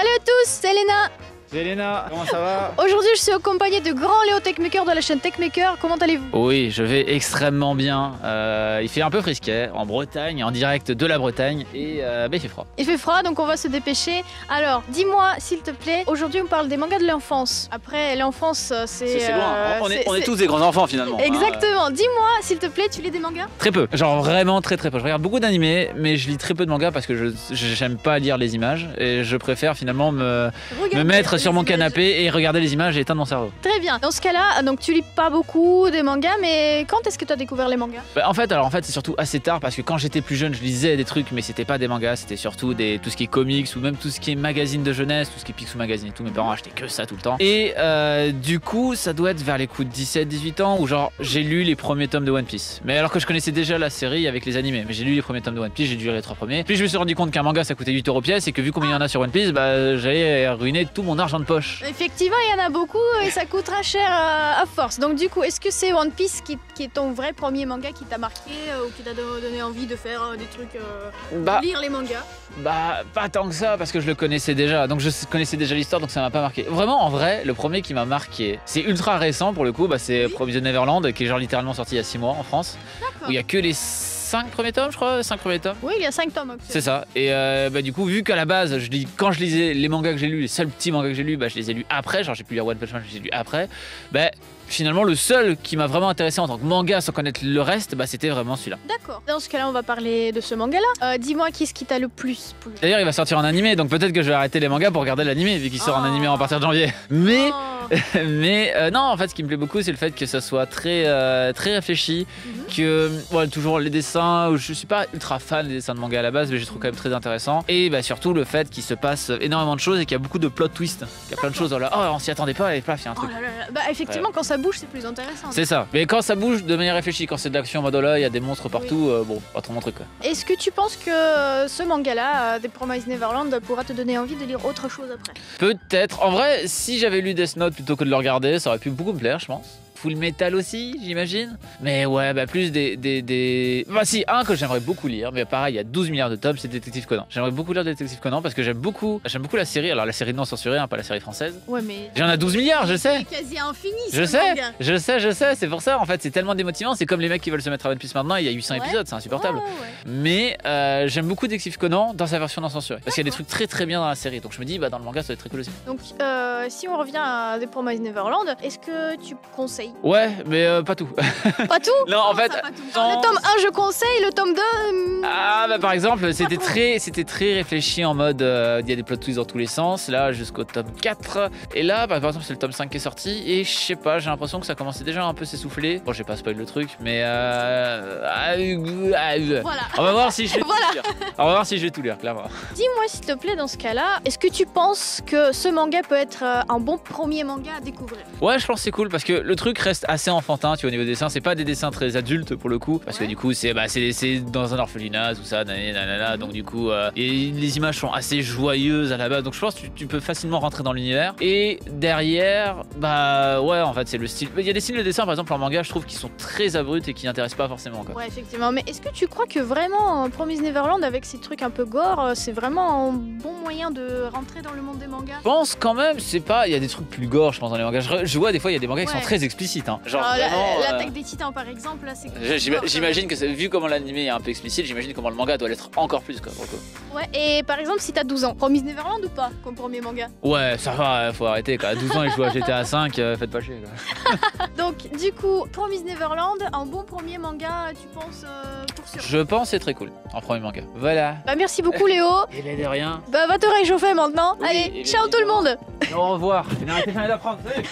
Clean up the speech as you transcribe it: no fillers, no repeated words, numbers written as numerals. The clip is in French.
Salut à tous, c'est Léna. Salut Léna, comment ça va? Aujourd'hui, je suis accompagnée de grand Léo Techmaker de la chaîne Techmaker. Comment allez-vous? Oui, je vais extrêmement bien. Il fait un peu frisquet, en Bretagne, en direct de la Bretagne, et il fait froid. Il fait froid, donc on va se dépêcher. Alors, dis-moi, s'il te plaît, aujourd'hui on parle des mangas de l'enfance. Après, l'enfance, c'est loin, on est tous des grands enfants finalement. Exactement, dis-moi, s'il te plaît, tu lis des mangas? Très peu, genre vraiment très peu. Je regarde beaucoup d'animés, mais je lis très peu de mangas parce que j'aime pas lire les images, et je préfère finalement me mettre sur mon canapé et regarder les images et éteindre mon cerveau. Très bien. Dans ce cas-là, donc tu lis pas beaucoup des mangas, mais quand est-ce que tu as découvert les mangas? En fait, c'est surtout assez tard parce que quand j'étais plus jeune, je lisais des trucs, mais c'était pas des mangas, c'était surtout tout ce qui est comics ou même tout ce qui est magazine de jeunesse, tout ce qui est Picsou Magazine et tout. Mes parents achetaient que ça tout le temps. Et du coup, ça doit être vers les coups de 17-18 ans où genre j'ai lu les premiers tomes de One Piece. Mais alors que je connaissais déjà la série avec les animés, mais j'ai lu les premiers tomes de One Piece, j'ai dû lire les 3 premiers. Puis je me suis rendu compte qu'un manga ça coûtait 8 € pièce et que vu combien il y en a sur One Piece, j'allais ruiner tout mon argent de poche. Effectivement, il y en a beaucoup et ça coûte très cher à force. Donc du coup, est-ce que c'est One Piece qui est ton vrai premier manga qui t'a marqué ou qui t'a donné envie de faire des trucs, de lire les mangas? Pas tant que ça parce que je le connaissais déjà. Donc je connaissais déjà l'histoire, donc ça m'a pas marqué. Vraiment, en vrai, le premier qui m'a marqué, c'est ultra récent pour le coup, c'est Promised Neverland, qui est genre littéralement sorti il y a 6 mois en France. Où il y a que les 5 premiers tomes, je crois, 5 premiers tomes. Oui, il y a 5 tomes. C'est ça. Et du coup, vu qu'à la base, quand je lisais les mangas que j'ai lus, les seuls petits mangas que j'ai lus, je les ai lus après. Genre, j'ai pu lire One Punch Man, je les ai lus après. Finalement, le seul qui m'a vraiment intéressé en tant que manga sans connaître le reste, c'était vraiment celui-là. D'accord. Dans ce cas-là, on va parler de ce manga-là. Dis-moi, qu'est-ce qui t'a le plus plu? D'ailleurs, il va sortir en animé, donc peut-être que je vais arrêter les mangas pour regarder l'animé, vu qu'il sort en animé à partir de janvier. Mais non, en fait, ce qui me plaît beaucoup, c'est le fait que ça soit très réfléchi, que toujours les dessins, je suis pas ultra fan des dessins de manga à la base, mais je les trouve quand même très intéressants. Et surtout le fait qu'il se passe énormément de choses et qu'il y a beaucoup de plot twists. Il y a plein de choses, on s'y attendait pas, et paf, il y a un truc. Effectivement, quand ça bouge, c'est plus intéressant. C'est ça. Mais quand ça bouge de manière réfléchie, quand c'est de l'action en mode là, il y a des monstres partout, pas trop mon truc quoi. Est-ce que tu penses que ce manga-là, The Promised Neverland, pourra te donner envie de lire autre chose après? Peut-être. En vrai, si j'avais lu Death Note plutôt que de le regarder, ça aurait pu beaucoup me plaire, je pense. Full Metal aussi, j'imagine. Mais ouais, plus si, un que j'aimerais beaucoup lire, mais pareil, il y a 12 milliards de tomes, c'est Détective Conan. J'aimerais beaucoup lire Détective Conan parce que j'aime beaucoup la série. Alors la série non censurée, pas la série française. Ouais, mais j'en ai 12 milliards, je sais. C'est quasi infini. Je sais. C'est pour ça, en fait, c'est tellement démotivant. C'est comme les mecs qui veulent se mettre à One Piece maintenant. Il y a 800 épisodes, c'est insupportable. Mais j'aime beaucoup Détective Conan dans sa version non censurée parce qu'il y a des trucs très très bien dans la série. Donc je me dis, dans le manga, ça va être très cool aussi. Donc si on revient à The Promised Neverland, est-ce que tu conseilles? Ouais, mais pas tout. Pas tout? Non, en fait. Le tome 1, je conseille, le tome 2. Par exemple, c'était très réfléchi en mode il y a des plot twists dans tous les sens, là jusqu'au tome 4. Et là, par exemple, c'est le tome 5 qui est sorti. Et je sais pas, j'ai l'impression que ça commençait déjà un peu s'essouffler. Bon, j'ai pas spoil le truc, mais. Voilà. On va voir si je vais tout lire. On va voir si je vais tout lire, clairement. Dis-moi, s'il te plaît, dans ce cas-là, est-ce que tu penses que ce manga peut être un bon premier manga à découvrir? Ouais, je pense que c'est cool parce que le truc reste assez enfantin, tu vois, au niveau des dessins. C'est pas des dessins très adultes pour le coup, parce que du coup, c'est dans un orphelinat, tout ça, donc du coup, et les images sont assez joyeuses à la base, donc je pense que tu peux facilement rentrer dans l'univers. Et derrière, en fait, c'est le style. Il y a des styles de dessin, par exemple, en manga, je trouve qu'ils sont très abrupts et qui n'intéressent pas forcément, quoi. Ouais, effectivement. Mais est-ce que tu crois que vraiment Promised Neverland, avec ces trucs un peu gore, c'est vraiment un bon moyen de rentrer dans le monde des mangas? Je pense quand même, il y a des trucs plus gore, je pense, dans les mangas. Je vois des fois, il y a des mangas qui sont très explicites, hein. Genre l'attaque des titans, par exemple, là, c'est. J'imagine que vu comment l'animé est un peu explicite, j'imagine comment le manga doit l'être encore plus, quoi, pour le coup. Ouais, et par exemple, si t'as 12 ans, Promised Neverland ou pas, comme premier manga? Ouais, ça va, faut arrêter, quoi. À 12 ans, il joue à GTA 5, faites pas chier, quoi. Donc, du coup, Promised Neverland, un bon premier manga, tu penses, pour sûr? Je pense c'est très cool, en premier manga. Voilà. Merci beaucoup, Léo. Il est de rien. Va te réchauffer maintenant. Oui, allez, ciao tout le monde. Au revoir. Je n'ai arrêté jamais d'apprendre. Salut.